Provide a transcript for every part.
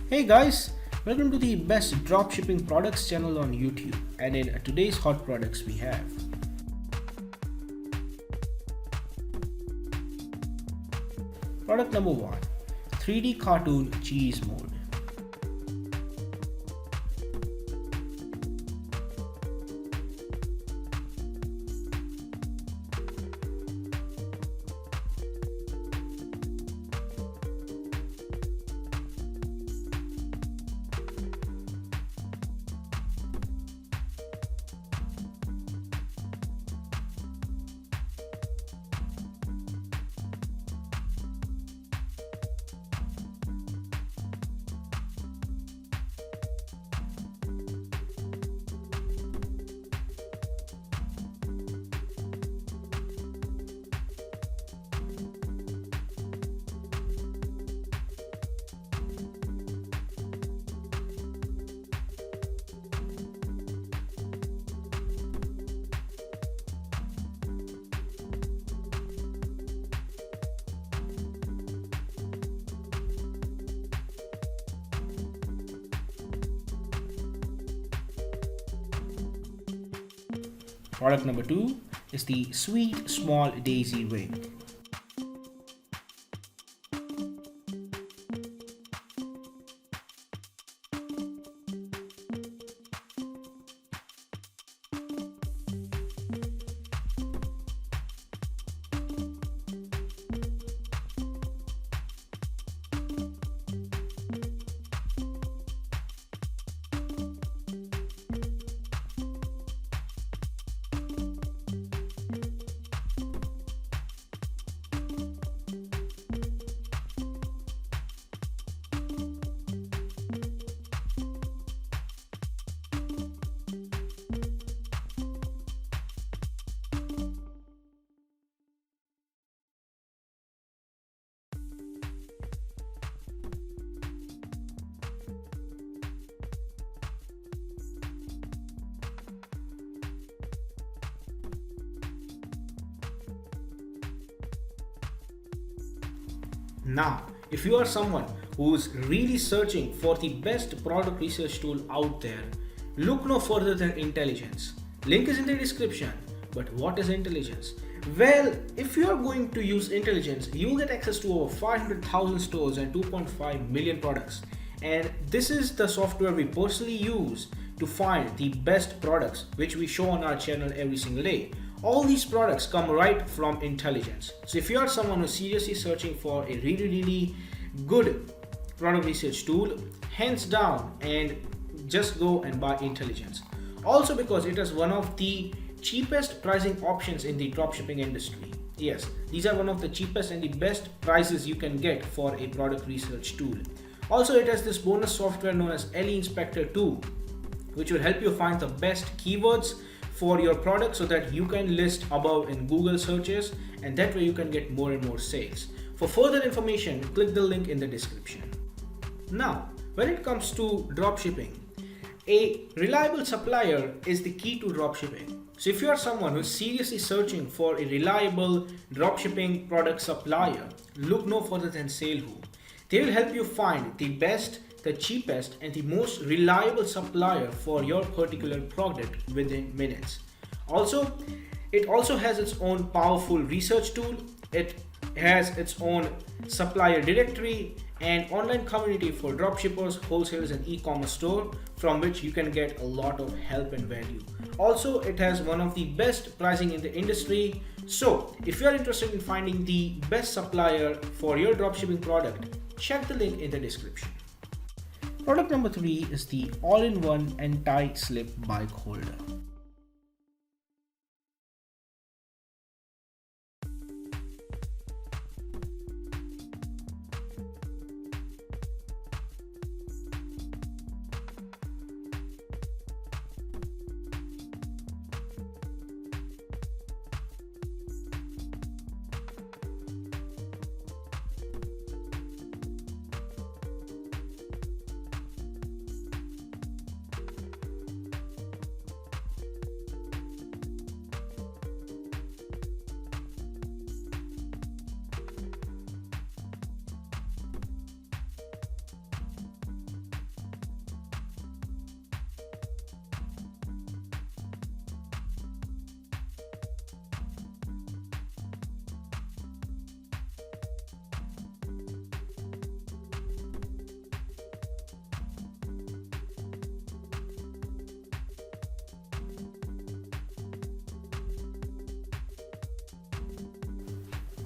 Hey guys, welcome to the best dropshipping products channel on YouTube. And in today's hot products, we have product number 1, 3D cartoon cheese mold. Product number 2 is the sweet small daisy ring. Now, if you are someone who's really searching for the best product research tool out there, look no further than Intelligence. Link is in the description. But what is Intelligence? Well, if you are going to use Intelligence, you will get access to over 500,000 stores and 2.5 million products. And this is the software we personally use to find the best products which we show on our channel every single day. All these products come right from Intelligence. So if you are someone who's seriously searching for a really good product research tool, hands down and just go and buy Intelligence. Also because it is one of the cheapest pricing options in the dropshipping industry. Yes, these are one of the cheapest and the best prices you can get for a product research tool. Also, it has this bonus software known as LE Inspector 2, which will help you find the best keywords for your product so that you can list above in Google searches, and that way you can get more and more sales. For further information, click the link in the description. Now, when it comes to dropshipping, a reliable supplier is the key to dropshipping. So if you are someone who is seriously searching for a reliable dropshipping product supplier, look no further than SaleWho. They will help you find the best, the cheapest and the most reliable supplier for your particular product within minutes. It also has its own powerful research tool. It has its own supplier directory and online community for dropshippers, wholesalers and e-commerce store from which you can get a lot of help and value. Also, it has one of the best pricing in the industry. So if you are interested in finding the best supplier for your dropshipping product, check the link in the description. Product number 3 is the all-in-one anti-slip bike holder.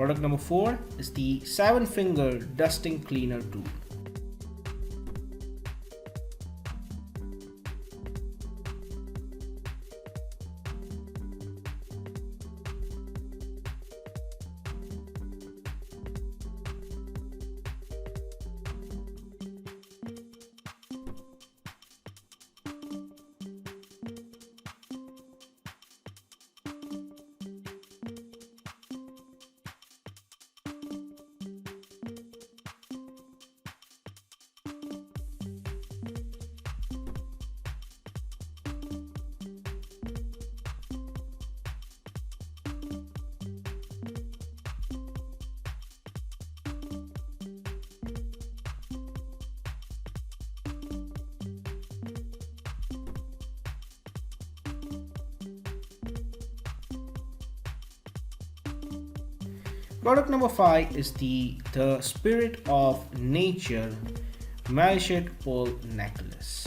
Product number 4 is the 7-finger dusting cleaner tool. Product number 5 is the Spirit of Nature Malachite pearl necklace.